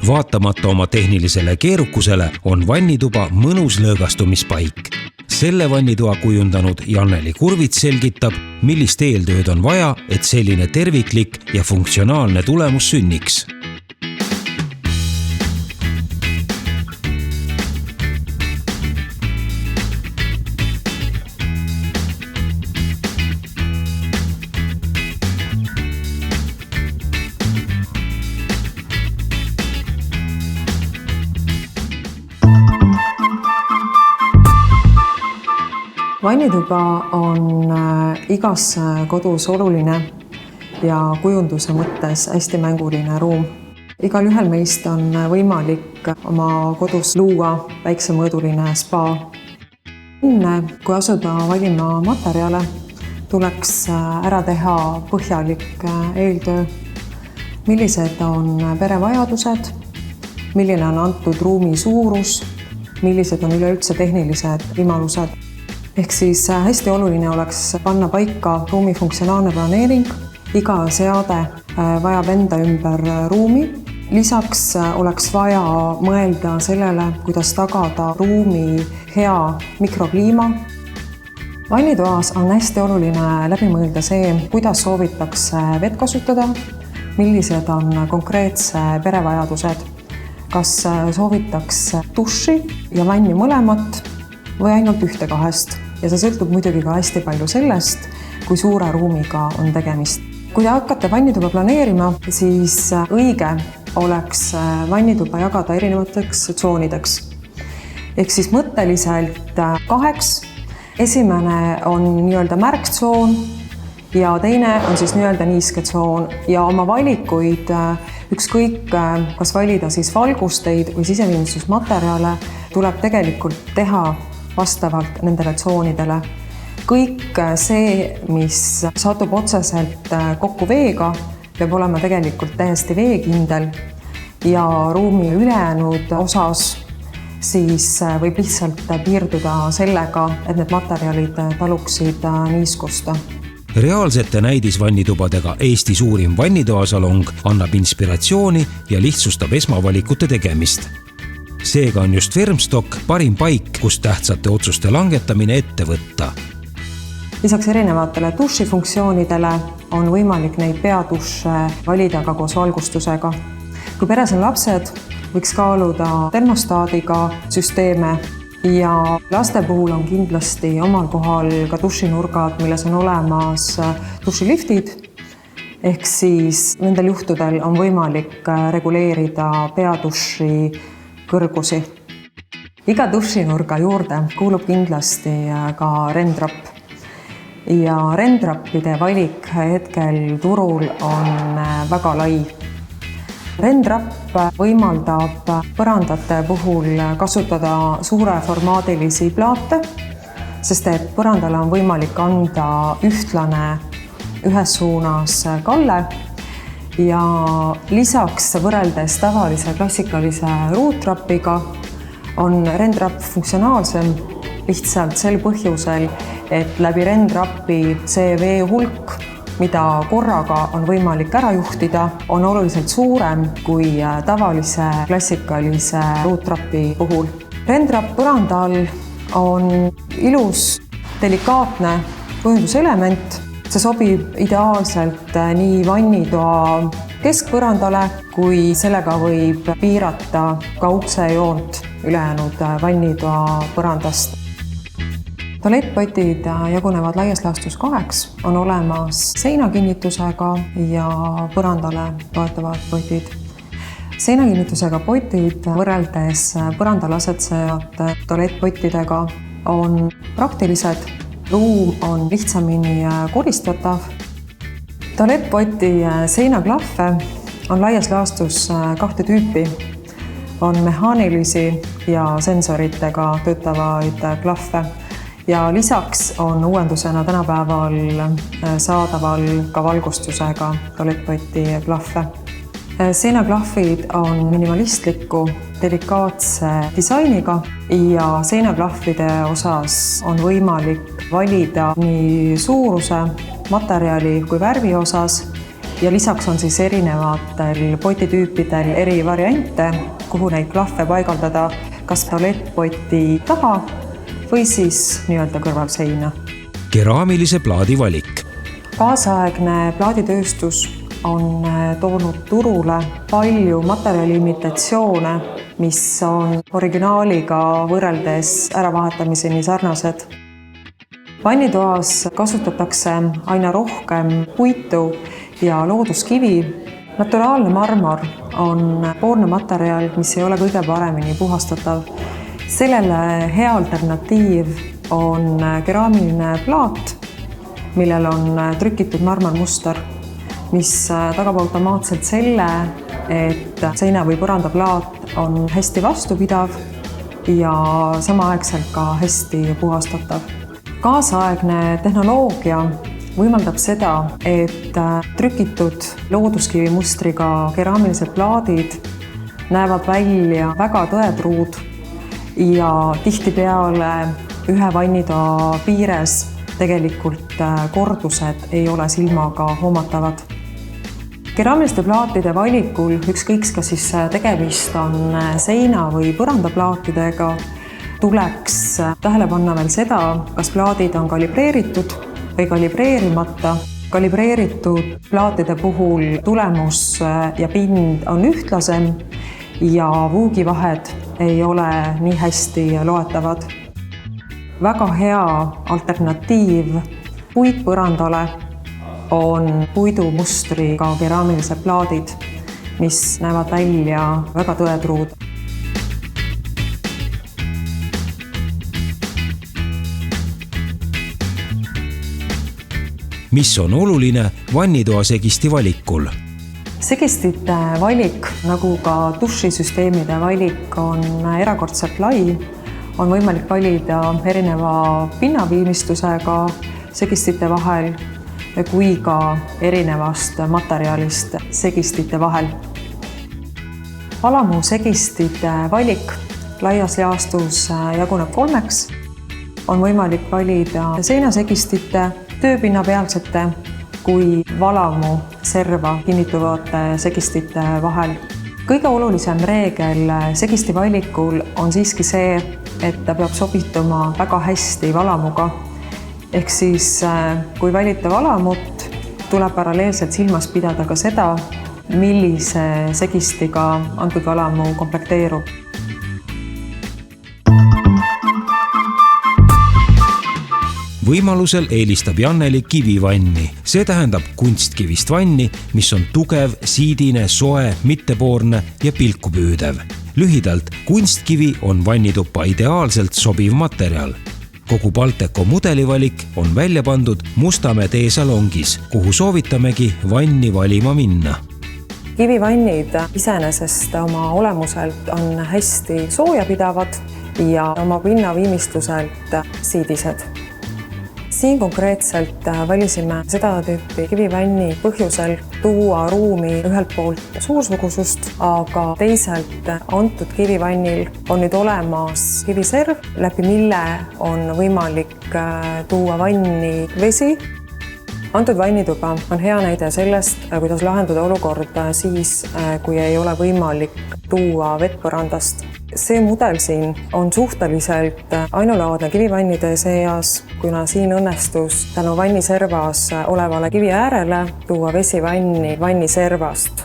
Vaatamata oma tehnilisele keerukusele on vannituba mõnus lõõgastumispaik. Selle vannitoa kujundanud Janneli Kurvits selgitab, millist eeltööd on vaja, et selline terviklik ja funktsionaalne tulemus sünniks. Vannituba on igas kodus oluline ja kujunduse mõttes hästi mänguline ruum. Igal ühel meist on võimalik oma kodus luua väiksemõõduline spa. Enne, kui asuda valima materjale, tuleks ära teha põhjalik eeltöö. Millised on pere vajadused, milline on antud ruumi suurus, millised on üleüldse tehnilised võimalused. Ehk siis hästi oluline oleks panna paika ruumi funktsionaalne planeering. Iga seade vajab enda ümber ruumi. Lisaks oleks vaja mõelda sellele, kuidas tagada ruumi hea mikrokliima. Vannitoas on hästi oluline läbi mõelda see, kuidas soovitakse vett kasutada, millised on konkreetse perevajadused. Kas soovitakse duši ja vanni mõlemat või ainult ühte kahest. Ja see sõltub muidugi ka hästi palju sellest, kui suure ruumiga on tegemist. Kui te hakkate vannituba planeerima, siis õige oleks vannituba jagada erinevateks tsoonideks. Ehk siis mõtteliselt 2. Esimene on nii-öelda märktsoon ja teine on siis nii-öelda niisketsoon. Ja oma valikuid ükskõik, kas valida siis valgusteid või siseviimistlusmaterjale, tuleb tegelikult teha vastavalt nendele tsoonidele. Kõik see, mis satub otseselt kokku veega, peab olema tegelikult täiesti veekindel ja ruumi ülejäänud osas siis võib lihtsalt piirduda sellega, et need materjalid taluksid niiskust. Reaalsete näidisvannitubadega Eesti suurim vannitoasalong annab inspiratsiooni ja lihtsustab esmavalikute tegemist. Seega on just Vermstock parim paik, kus tähtsate otsuste langetamine ette võtta. Lisaks erinevatele dušifunktsioonidele on võimalik neid peaduše valida ka koos valgustusega. Kui peres on lapsed, võiks kaaluda termostaadiga süsteeme ja laste puhul on kindlasti omal kohal ka dušinurgad, milles on olemas dušiliftid. Ehk siis nendel juhtudel on võimalik reguleerida peaduši kõrgusi. Iga dušinurga juurde kuulub kindlasti ka rendrapp. Ja rendrappide valik hetkel turul on väga lai. Rendrapp võimaldab põrandate puhul kasutada suureformaadilisi plaate, sest et põrandale on võimalik anda ühtlane ühes suunas kalle. Ja lisaks võrreldes tavalise klassikalise ruutrapiga on rendrapp funktsionaalsem lihtsalt sel põhjusel, et läbi rendrappi see vee hulk, mida korraga on võimalik ära juhtida, on oluliselt suurem kui tavalise klassikalise ruutrapi puhul. Rendrapp põranda all on ilus, delikaatne kujunduselement. See sobib ideaalselt nii vannitoa keskpõrandale, kui sellega võib piirata ka uksejoont ülejäänud vannitoa põrandast. Tualettpotid jagunevad laias laastus 2. On olemas seinakinnitusega ja põrandale toetavad potid. Seinakinnitusega potid võrreldes põrandal asetsevate tualettpottidega on praktilised. Ruum on lihtsamini koristatav. Tualettpoti seinaklahve on laias laastus 2 tüüpi. On mehaanilisi ja sensoritega töötavaid klahve. Ja lisaks on uuendusena tänapäeval saadaval ka valgustusega tualettpoti klahve. Seinaklahvid on minimalistliku, delikaatse disainiga ja seinaklahvide osas on võimalik valida nii suuruse, materjali kui värvi osas ja lisaks on siis erinevatel potitüüpidel eri variante, kuhu neid klahve paigaldada, kas tualettpoti taha või siis nii-öelda kõrval seina. Keraamilise plaadi valik. Kaasaegne plaaditööstus on toonud turule palju materjali imitatsioone, mis on originaaliga võrreldes äravahetamiseni sarnased. Vannitoas kasutatakse aina rohkem puitu ja looduskivi. Naturaalne marmor on poolne materjal, mis ei ole kõige paremini puhastatav. Sellele hea alternatiiv on keraamiline plaat, millel on trükitud marmormuster, mis tagab automaatselt selle, et seina või põrandaplaat on hästi vastupidav ja samaaegselt ka hästi puhastatav. Kaasaegne tehnoloogia võimaldab seda, et trükitud looduskivimustriga keraamilised plaadid näevad välja väga tõetruud ja tihtipeale ühe vannitoa piires tegelikult kordused ei ole silmaga hoomatavad. Keraamiliste plaatide valikul, ükskõik kas siis tegemist on seina- või põrandaplaatidega, tuleks tähele panna veel seda, kas plaadid on kalibreeritud või kalibreerimata. Kalibreeritud plaatide puhul tulemus ja pind on ühtlasem ja vuugivahed ei ole nii hästi loetavad. Väga hea alternatiiv puitpõrandale on puidumustriga keraamilised plaadid, mis näevad välja väga tõetruud. Mis on oluline vannitoa segisti valikul? Segistite valik, nagu ka dušisüsteemide valik, on erakordselt lai. On võimalik valida erineva pinnaviimistusega segistite vahel kui ka erinevast materjalist segistite vahel. Valamu segistite valik laias laastus jaguneb 3. On võimalik valida seinasegistite, tööpinnapealsete kui valamu serva kinnituvate segistite vahel. Kõige olulisem reegel segisti valikul on siiski see, et ta peab sobituma väga hästi valamuga. Ehk siis, kui valite valamut, tuleb paralleelselt silmas pidada ka seda, millise segistiga antud valamu komplekteerub. Võimalusel eelistab Janneli kivivanni. See tähendab kunstkivist vanni, mis on tugev, siidine, soe, mittepoorne ja pilku püüdev. Lühidalt, kunstkivi on vannituppa ideaalselt sobiv materjal. Kogu Balteco mudelivalik on välja pandud Mustamäe teesalongis, kuhu soovitamegi vanni valima minna. Kivivannid iseenesest oma olemuselt on hästi soojapidavad ja oma pinnaviimistluselt siidised. Siin konkreetselt valisime seda tüüpi kivivanni põhjusel tuua ruumi ühelt poolt suursugusust, aga teiselt antud kivivannil on nüüd olemas kiviserv, läbi mille on võimalik tuua vanni vesi. Antud vannituba on hea näide sellest, kuidas lahendada olukord siis, kui ei ole võimalik tuua vett põrandast. See mudel siin on suhteliselt ainulaadne kivivannide seas, kuna siin õnnestus tänu vanniservas olevale kivi äärele tuua vesivanni vanniservast.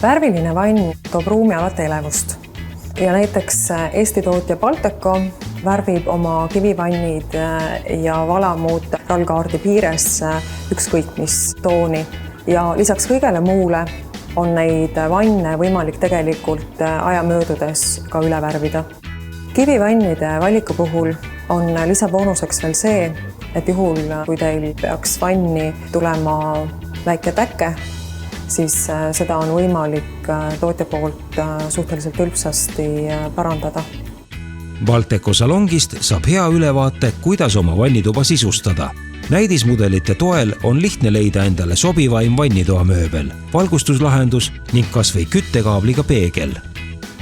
Värviline vann toob ruumi alati elevust ja näiteks Eesti tootja Balteco värvib oma kivivannid ja valamud rallkaardi piires ükskõik mis tooni. Ja lisaks kõigele muule on neid vanne võimalik tegelikult aja möödudes ka üle värvida. Kivivannide valiku puhul on lisaboonuseks veel see, et juhul, kui teil peaks vanni tulema väike täkke, siis seda on võimalik tootja poolt suhteliselt hõlpsasti parandada. Balteco salongist saab hea ülevaate, kuidas oma vannituba sisustada. Näidismudelite toel on lihtne leida endale sobivaim vannitoa mööbel, valgustuslahendus ning kas või küttekaabliga peegel.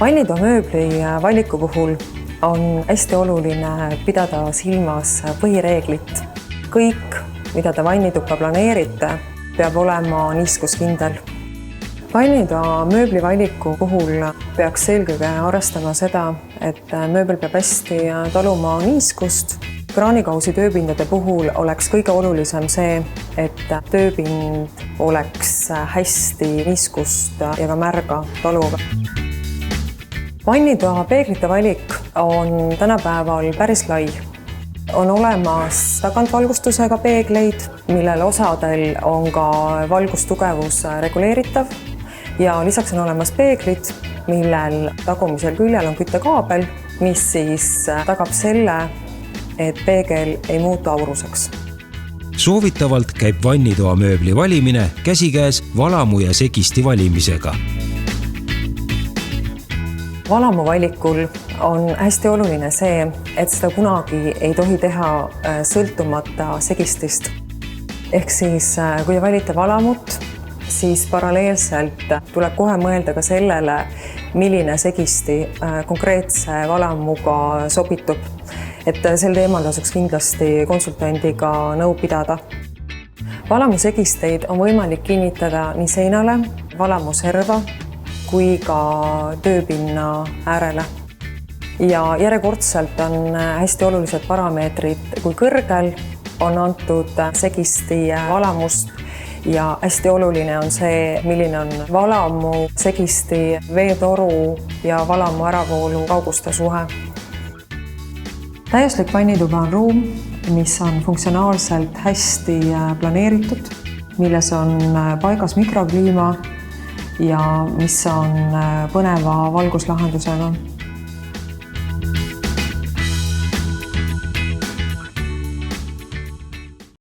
Vannitoa mööbli valiku puhul on hästi oluline pidada silmas põhireeglit. Kõik, mida te vannituppa planeerite, peab olema niiskuskindel. Vannitoa mööbli valiku puhul peaks eelkõige arvestama seda, et mööbel peab hästi taluma niiskust. Kraanikausi tööpindade puhul oleks kõige olulisem see, et tööpind oleks hästi niiskust ja ka märga taluv. Vannitoa peeglite valik on tänapäeval päris lai. On olemas tagantvalgustusega peegleid, millel osadel on ka valgustugevus reguleeritav ja lisaks on olemas peeglid, millel tagumisel küljel on küttekaabel, mis siis tagab selle, et peegel ei muutu auruseks. Soovitavalt käib vannitoa mööbli valimine käsikäes valamu ja segisti valimisega. Valamu valikul on hästi oluline see, et seda kunagi ei tohi teha sõltumata segistist. Ehk siis, kui te valite valamut, siis paralleelselt tuleb kohe mõelda ka sellele, milline segisti konkreetse valamuga sobitub. Et sel teemal tasuks kindlasti konsultandiga nõu pidada. Valamusegisteid on võimalik kinnitada nii seinale, valamuserva kui ka tööpinna äärele. Ja järjekordselt on hästi olulised parameetrid, kui kõrgel on antud segisti valamust ja hästi oluline on see, milline on valamu, segisti, veetoru ja valamu äravoolu kauguste suhe. Täiuslik vannituba on ruum, mis on funktsionaalselt hästi planeeritud, milles on paigas mikrokliima ja mis on põneva valguslahendusega.